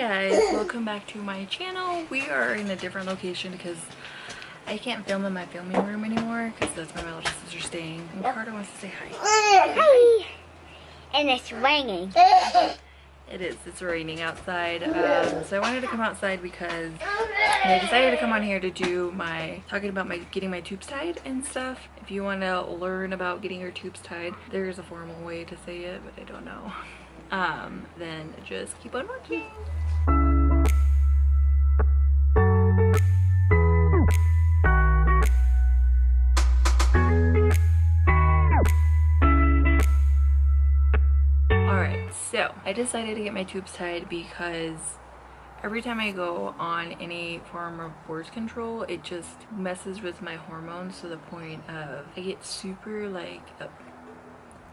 guys, welcome back to my channel. We are in a different location because I can't film in my filming room anymore because that's where my little sister's staying. And Carter wants to say hi. Hi. And it's raining. It is. It's raining outside. So I wanted to come outside because I decided to come on here to do talking about getting my tubes tied and stuff. If you want to learn about getting your tubes tied, there's a formal way to say it, but I don't know. Then just keep on watching. Alright, so I decided to get my tubes tied because every time I go on any form of birth control, it just messes with my hormones to the point of I get super like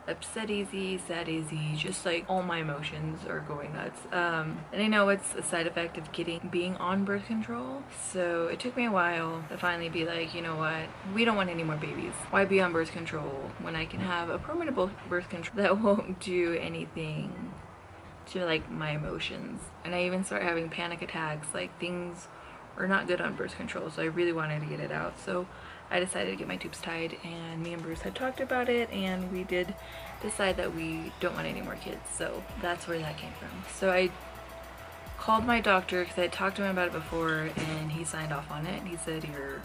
upset easy, sad easy, just like all my emotions are going nuts. And I know it's a side effect of being on birth control, so it took me a while to finally be like, you know what, we don't want any more babies. Why be on birth control when I can have a permanent birth control that won't do anything to like my emotions? And I even start having panic attacks, like things are not good on birth control, so I really wanted to get it out. So I decided to get my tubes tied, and me and Bruce had talked about it, and we did decide that we don't want any more kids. So that's where that came from. So I called my doctor because I had talked to him about it before, and he signed off on it. He said, you're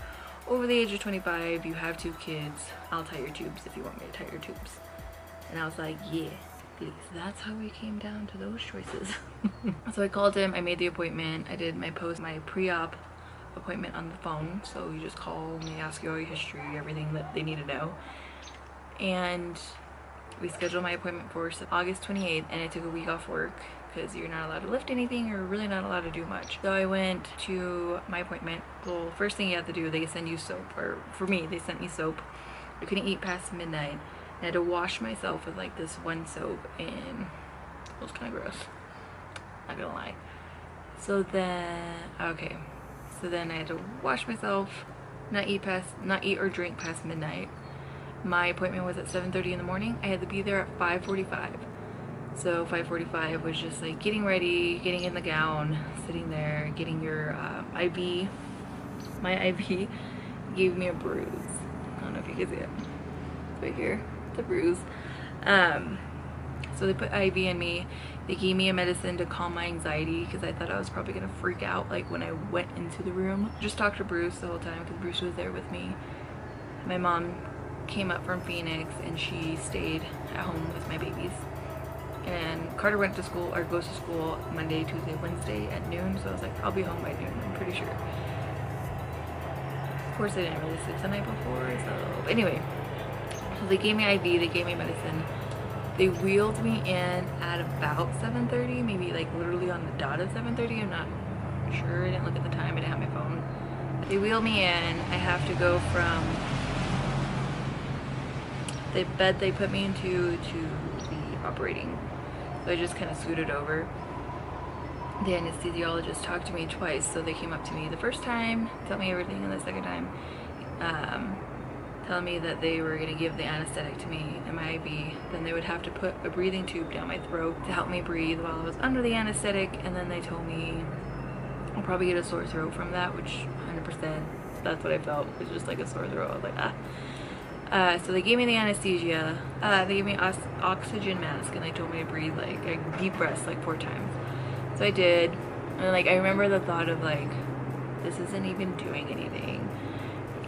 over the age of 25, you have 2 kids, I'll tie your tubes if you want me to tie your tubes. And I was like, yeah, because that's how we came down to those choices. So I called him, I made the appointment, I did my pre-op appointment on the phone. So you just call and they ask you all your history, everything that they need to know. And we scheduled my appointment for August 28th, and I took a week off work because you're not allowed to lift anything, or really not allowed to do much. So I went to my appointment. Well, first thing you have to do, they send you soap, or for me, they sent me soap. I couldn't eat past midnight. I had to wash myself with like this one soap, and it was kind of gross, not gonna lie. So then I had to wash myself, not eat or drink past midnight. My appointment was at 7:30 in the morning. I had to be there at 5:45. So 5:45 was just like getting ready, getting in the gown, sitting there, getting your IV. My IV gave me a bruise. I don't know if you can see it. It's right here. It's a bruise. So they put IV in me. They gave me a medicine to calm my anxiety because I thought I was probably gonna freak out like when I went into the room. Just talked to Bruce the whole time because Bruce was there with me. My mom came up from Phoenix and she stayed at home with my babies. And Carter went to school, or goes to school Monday, Tuesday, Wednesday at noon. So I was like, I'll be home by noon, I'm pretty sure. Of course I didn't really sleep the night before, so anyway. So they gave me IV, they gave me medicine. They wheeled me in at about 7:30, maybe like literally on the dot of 7:30. I'm not sure, I didn't look at the time, I didn't have my phone. They wheeled me in. I have to go from the bed they put me into to the operating. So I just kind of scooted over. The anesthesiologist talked to me twice, so they came up to me the first time, told me everything, and the second time telling me that they were going to give the anesthetic to me and my IV. Then they would have to put a breathing tube down my throat to help me breathe while I was under the anesthetic, and then they told me I'll probably get a sore throat from that, which 100%, that's what I felt. It was just like a sore throat. I was like, ah. So they gave me the anesthesia, they gave me an oxygen mask, and they told me to breathe like deep breaths like 4 times. So I did, and like I remember the thought of like, this isn't even doing anything.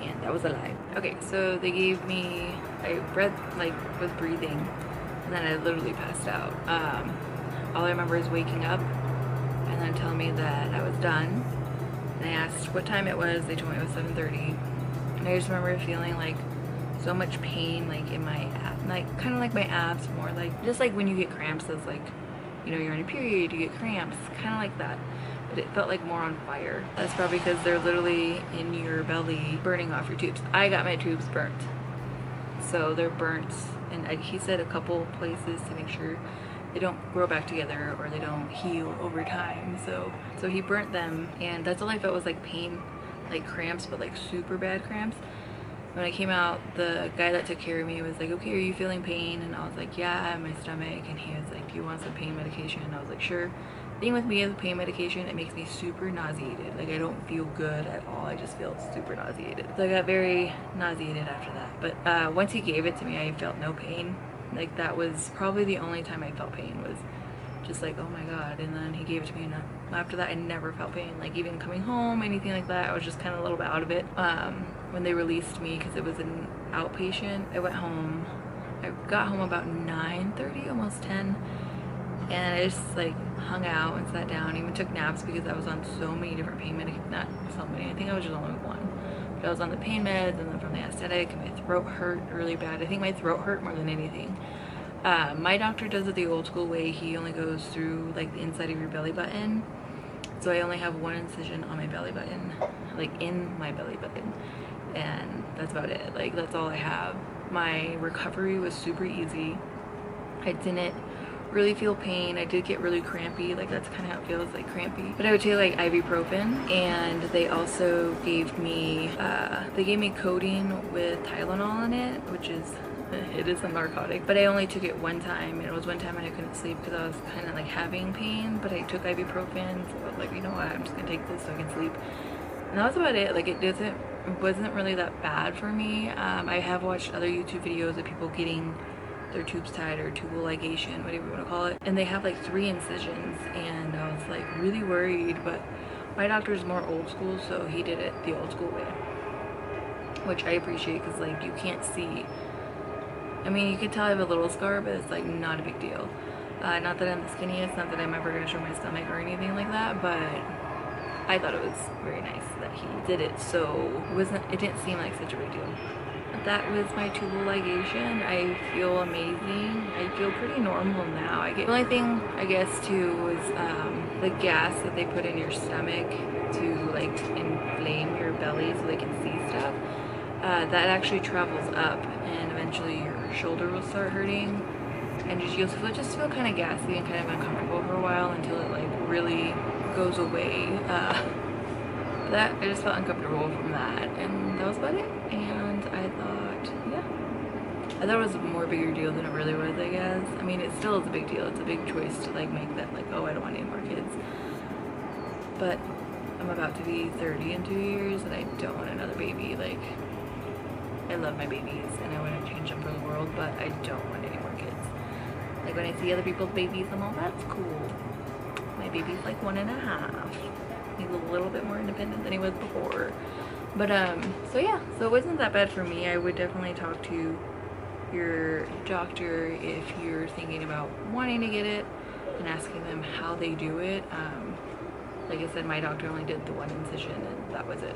And that was a lie. Okay, so they gave me, I was breathing, and then I literally passed out. All I remember is waking up and then telling me that I was done. And I asked what time it was. They told me it was 7:30. And I just remember feeling like so much pain like in my abs, like kind of like my abs, more like just like when you get cramps, as like, you know, you're in a period, you get cramps, kind of like that. But it felt like more on fire. That's probably because they're literally in your belly burning off your tubes. I got my tubes burnt. So they're burnt, and he said a couple places to make sure they don't grow back together or they don't heal over time. So he burnt them, and that's all I felt was like pain, like cramps, but like super bad cramps. When I came out, the guy that took care of me was like, okay, are you feeling pain? And I was like, yeah, in my stomach. And he was like, do you want some pain medication? And I was like, sure. thing with me is pain medication, it makes me super nauseated. Like I don't feel good at all. I just feel super nauseated. So I got very nauseated after that. But once he gave it to me, I felt no pain. Like that was probably the only time I felt pain, was just like, oh my god. And then he gave it to me, and after that I never felt pain. Like even coming home, anything like that, I was just kind of a little bit out of it. When they released me, because it was an outpatient, I went home. I got home about 9:30, almost 10. And I just like hung out and sat down, even took naps because I was on so many different pain medications. Not so many, I think I was just on like one. But I was on the pain meds, and then from the anesthetic, and my throat hurt really bad. I think my throat hurt more than anything. My doctor does it the old school way. He only goes through like the inside of your belly button. So I only have one incision on my belly button, like in my belly button. And that's about it. Like that's all I have. My recovery was super easy. I didn't really feel pain. I did get really crampy, like that's kind of how it feels, like crampy. But I would take like ibuprofen, and they also gave me codeine with Tylenol in it, which is, it is a narcotic. But I only took it one time, and it was one time and I couldn't sleep because I was kind of like having pain, but I took ibuprofen, so I was like, you know what, I'm just gonna take this so I can sleep. And that was about it. Like it wasn't really that bad for me. I have watched other YouTube videos of people getting their tubes tied, or tubal ligation, whatever you want to call it, and they have like 3 incisions, and I was like really worried. But my doctor is more old school, so he did it the old school way, which I appreciate, because like you can't see. I mean, you could tell I have a little scar, but it's like not a big deal. Not that I'm the skinniest, not that I'm ever gonna show my stomach or anything like that, but I thought it was very nice that he did it, so it didn't seem like such a big deal. That was my tubal ligation. I feel amazing. I feel pretty normal now. The only thing I guess too was the gas that they put in your stomach to like inflame your belly so they can see stuff. That actually travels up, and eventually your shoulder will start hurting, and you'll just feel kind of gassy and kind of uncomfortable for a while until it like really goes away. That I just felt uncomfortable from that, and that was about it. And I thought, yeah, I thought it was a more bigger deal than it really was, I guess. I mean, it still is a big deal. It's a big choice to like make that like, oh, I don't want any more kids. But I'm about to be 30 in 2 years, and I don't want another baby. Like, I love my babies and I wouldn't change them for the world, but I don't want any more kids. Like when I see other people's babies, I'm all, that's cool. My baby's like 1.5. He's a little bit more independent than he was before. But so yeah, so it wasn't that bad for me. I would definitely talk to your doctor if you're thinking about wanting to get it, and asking them how they do it. Like I said, my doctor only did the 1 incision, and that was it.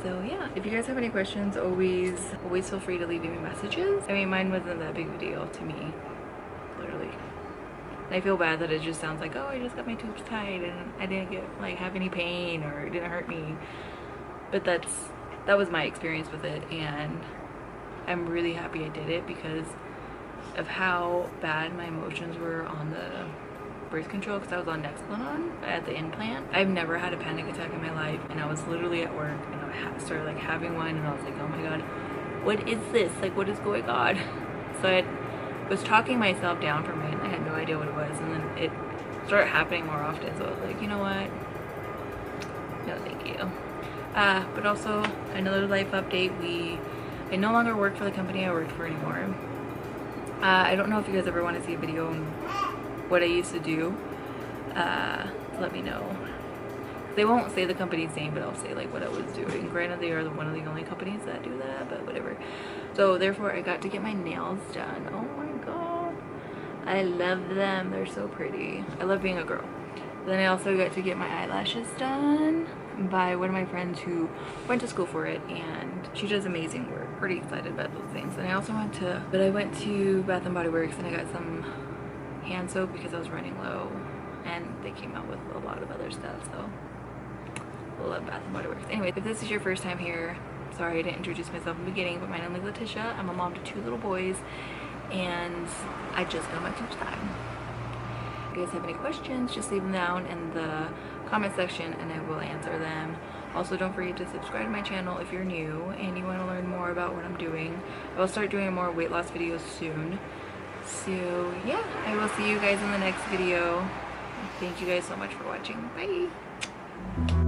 So yeah, if you guys have any questions, always feel free to leave me messages. I mean, mine wasn't that big of a deal to me, literally. And I feel bad that it just sounds like, oh, I just got my tubes tied and I didn't have any pain, or it didn't hurt me. But that was my experience with it, and I'm really happy I did it because of how bad my emotions were on the birth control, because I was on Nexplanon at the implant. I've never had a panic attack in my life, and I was literally at work and I started like having one, and I was like, oh my god, what is this? Like, what is going on? So I was talking myself down from it, and I had no idea what it was, and then it started happening more often, so I was like, you know what, no thank you. But also another life update, I no longer work for the company I worked for anymore. I don't know if you guys ever want to see a video on what I used to do. Let me know. They won't say the company's name, but I'll say like what I was doing. Granted, they are one of the only companies that do that, but whatever. So therefore I got to get my nails done. Oh my god, I love them. They're so pretty. I love being a girl. Then I also got to get my eyelashes done by one of my friends who went to school for it, and she does amazing work. Pretty excited about those things. And I also went to Bath and Body Works, and I got some hand soap because I was running low, and they came out with a lot of other stuff, so I love Bath and Body Works. Anyway, if this is your first time here, sorry I didn't introduce myself in the beginning, but my name is Letitia. I'm a mom to 2 little boys, and I just got my tubes tied. If you guys have any questions, just leave them down in the comment section and I will answer them. Also, don't forget to subscribe to my channel if you're new and you want to learn more about what I'm doing. I will start doing more weight loss videos soon. So yeah, I will see you guys in the next video. Thank you guys so much for watching. Bye!